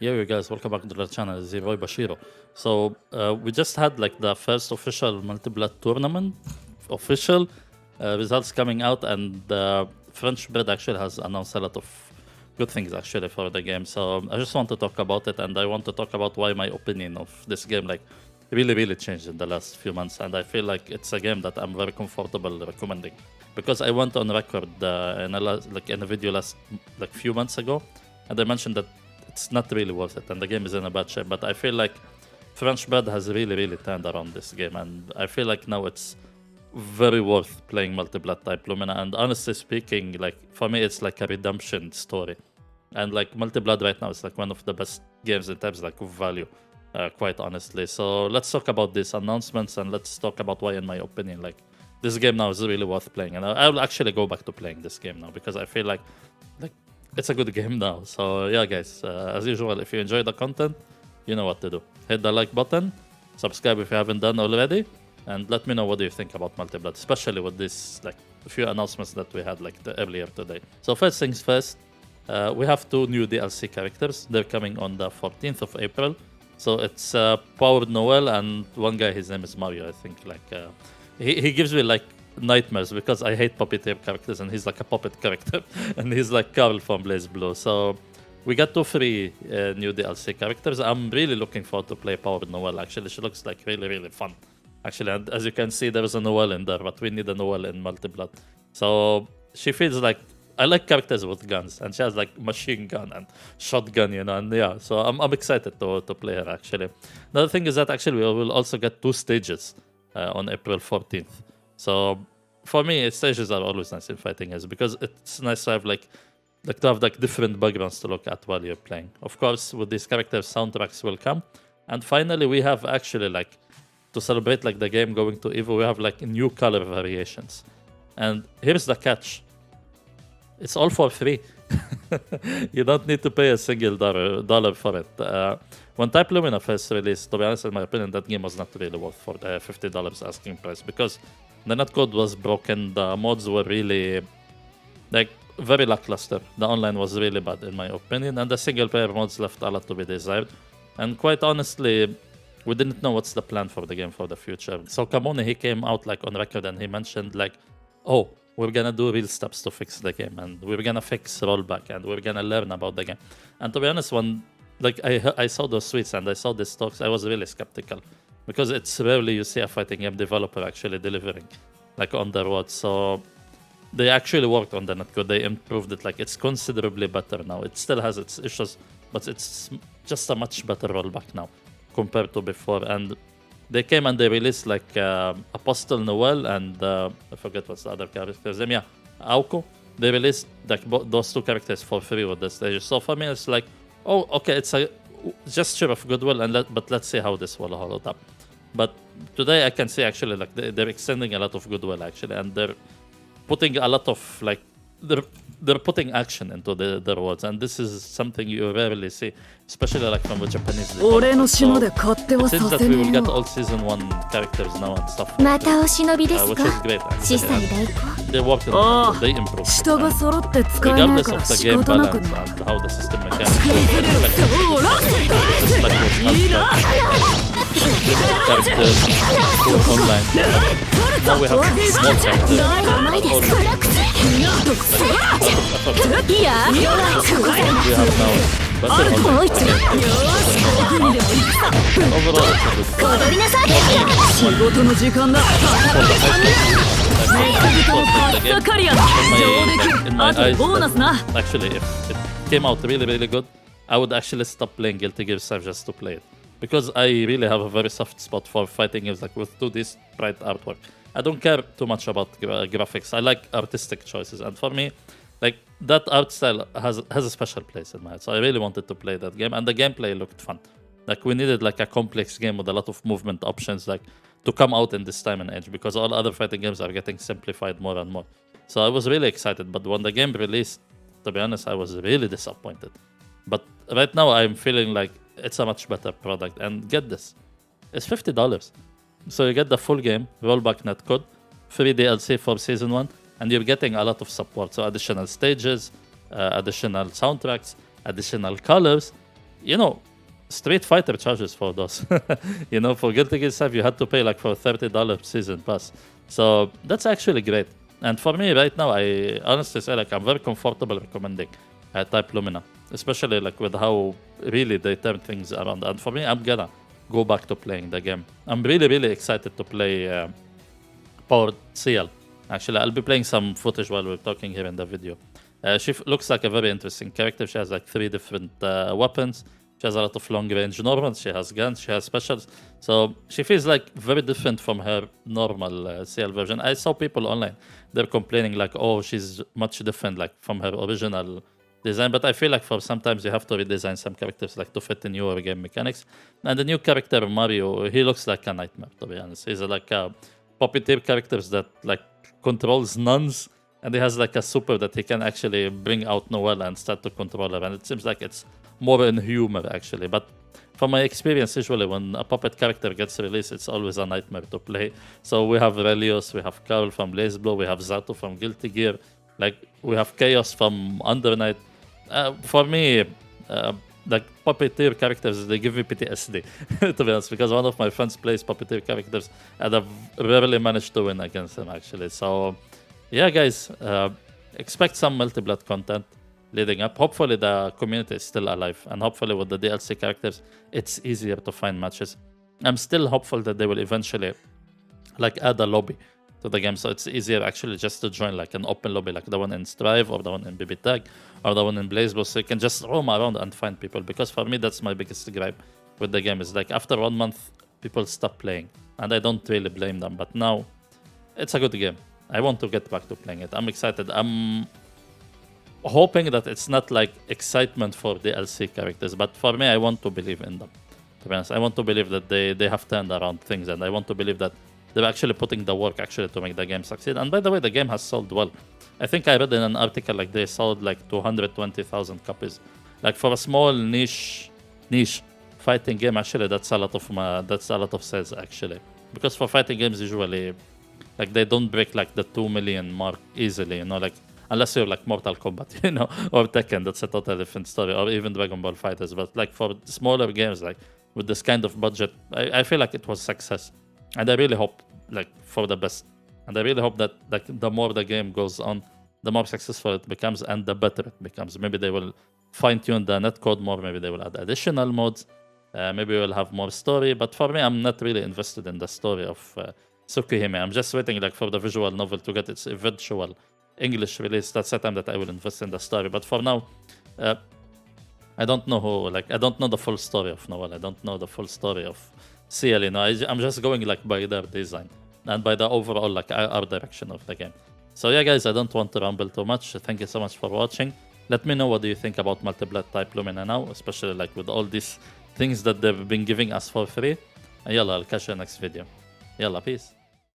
Yeah, you guys, welcome back to the channel. It's your boy Bachiru. So we just had like the first official multi-blood tournament, official results coming out, and French Bread actually has announced a lot of good things actually for the game. So I just want to talk about it, and I want to talk about why my opinion of this game like really changed in the last few months, and I feel like it's a game that I'm very comfortable recommending because I went on record in a video last like few months ago, and I mentioned that it's not really worth it, and the game is in a bad shape. But I feel like French Bread has really turned around this game, and I feel like now it's very worth playing multi-blood Type Lumina. And honestly speaking, like for me, it's like a redemption story. And like multi-blood right now is like one of the best games in terms like of value, quite honestly. So let's talk about these announcements and let's talk about why, in my opinion, like this game now is really worth playing. And I will actually go back to playing this game now because I feel like it's a good game now. So yeah, guys, as usual, if you enjoy the content, you know what to do. Hit the like button, subscribe if you haven't done already, and let me know what do you think about multi-blood, especially with this like few announcements that we had like earlier today. So first things first, we have two new DLC characters. They're coming on the 14th of April. So it's Power Noel and one guy, his name is Mario, I think. He gives me like nightmares because I hate puppeteer characters, and he's like a puppet character, and he's like Carl from Blaze Blue. So we got two free new DLC characters. I'm really looking forward to play Power Noel. Actually, she looks like really fun. Actually, and as you can see, there is a Noel in there, but we need a Noel in multi-blood. So she feels like I like characters with guns, and she has like machine gun and shotgun, and yeah. So I'm excited to play her actually. Another thing is that actually we will also get two stages on April 14th. So for me, stages are always nice in fighting games because it's nice to have like different backgrounds to look at while you're playing. Of course, with these characters, soundtracks will come, and finally we have actually like to celebrate like the game going to Evo, we have like new color variations. And here's the catch: it's all for free. You don't need to pay a single dollar for it. When Type Lumina first released, to be honest, in my opinion, that game was not really worth for the $50 asking price because the netcode was broken, the mods were really like very lackluster. The online was really bad in my opinion, and the single player mods left a lot to be desired. And quite honestly, we didn't know what's the plan for the game for the future. So Kamone, he came out like on record and he mentioned like, oh, we're gonna do real steps to fix the game, and we're gonna fix rollback, and we're gonna learn about the game. And to be honest, when like I saw those tweets and I saw these talks, I was really skeptical because it's rarely you see a fighting game developer actually delivering like on their words. So they actually worked on the netcode. They improved it. Like it's considerably better now. It still has its issues, but it's just a much better rollback now compared to before. And they came and they released like Apostle Noel and I forget what's the other character's name. Yeah, Auko. They released like those two characters for free with the stages. So for me, it's like, oh, okay, it's a gesture of goodwill, and but let's see how this will hold up. But today I can see actually like they're extending a lot of goodwill actually, and they're putting a lot of like they're putting action into their words, and this is something you rarely see, especially like from the Japanese development. So it seems that we will get all season 1 characters now and stuff like this, which is great actually. They worked on it, they improved it, regardless of the game balance and how the system mechanics work. Just like with characters online. Now we have more characters. We have now better online. Overall, it's a good game. In my eyes, actually, if it came out really good, I would actually stop playing Guilty Gear 5 just to play it. Because I really have a very soft spot for fighting games like with 2D sprite artwork. I don't care too much about graphics. I like artistic choices, and for me, like that art style has a special place in my head. So I really wanted to play that game, and the gameplay looked fun. Like we needed like a complex game with a lot of movement options, like to come out in this time and age, because all other fighting games are getting simplified more and more. So I was really excited, but when the game released, to be honest, I was really disappointed. But right now I'm feeling like it's a much better product, and get this, it's $50. So you get the full game, rollback netcode, free DLC for season 1, and you're getting a lot of support. So additional stages, additional soundtracks, additional colors, you know, Street Fighter charges for those. You know, for Guilty Gear 5, you had to pay like for $30 season pass. So that's actually great. And for me right now, I honestly say like I'm very comfortable recommending Type Lumina, especially like with how really they turn things around. And for me, I'm gonna go back to playing the game. I'm really, really excited to play Powered CL. Actually, I'll be playing some footage while we're talking here in the video. She looks like a very interesting character. She has like 3 different weapons. She has a lot of long range normals. She has guns. She has specials. So she feels like very different from her normal CL version. I saw people online. They're complaining like, oh, she's much different like from her original design. But I feel like for sometimes you have to redesign some characters like to fit the newer game mechanics. And the new character Mario, he looks like a nightmare to be honest. He's like a puppeteer characters that like controls nuns, and he has like a super that he can actually bring out Noelle and start to control her, and it seems like it's more in humor actually. But from my experience, usually when a puppet character gets released, it's always a nightmare to play. So we have Relios, we have Carl from BlazBlue, we have Zato from Guilty Gear, like we have Chaos from Under Night. For me, like puppeteer characters, they give me PTSD to be honest, because one of my friends plays puppeteer characters and I've rarely managed to win against him actually. So yeah, guys, expect some multi-blood content leading up. Hopefully the community is still alive, and hopefully with the DLC characters, it's easier to find matches. I'm still hopeful that they will eventually like add a lobby to the game, so it's easier actually just to join like an open lobby, like the one in Strive or the one in BB Tag or the one in BlazBlue, so you can just roam around and find people. Because for me, that's my biggest gripe with the game, is like after 1 month, people stop playing, and I don't really blame them. But now, it's a good game. I want to get back to playing it. I'm excited. I'm hoping that it's not like excitement for DLC characters, but for me, I want to believe in them. To be honest, I want to believe that they have turned around things, and I want to believe that they're actually putting the work actually to make the game succeed. And by the way, the game has sold well. I think I read in an article like they sold like 220,000 copies. Like for a small niche fighting game, actually that's a lot of sales actually. Because for fighting games usually, like they don't break like the 2 million mark easily, you know, like unless you're like Mortal Kombat, you know, or Tekken, that's a totally different story, or even Dragon Ball Fighters. But like for smaller games, like with this kind of budget, I feel like it was success. And I really hope like for the best. And I really hope that like the more the game goes on, the more successful it becomes and the better it becomes. Maybe they will fine-tune the netcode more, maybe they will add additional modes, maybe we'll have more story. But for me, I'm not really invested in the story of Tsukihime. I'm just waiting like for the visual novel to get its eventual English release. That's the time that I will invest in the story. But for now, I don't know I don't know the full story of Noelle. I don't know the full story of CL, you know. I'm just going like by their design and by the overall like art direction of the game. So yeah, guys, I don't want to ramble too much. Thank you so much for watching. Let me know what do you think about multi-blood Type Lumina now, especially like with all these things that they've been giving us for free. And yalla, I'll catch you next video. Yalla, peace.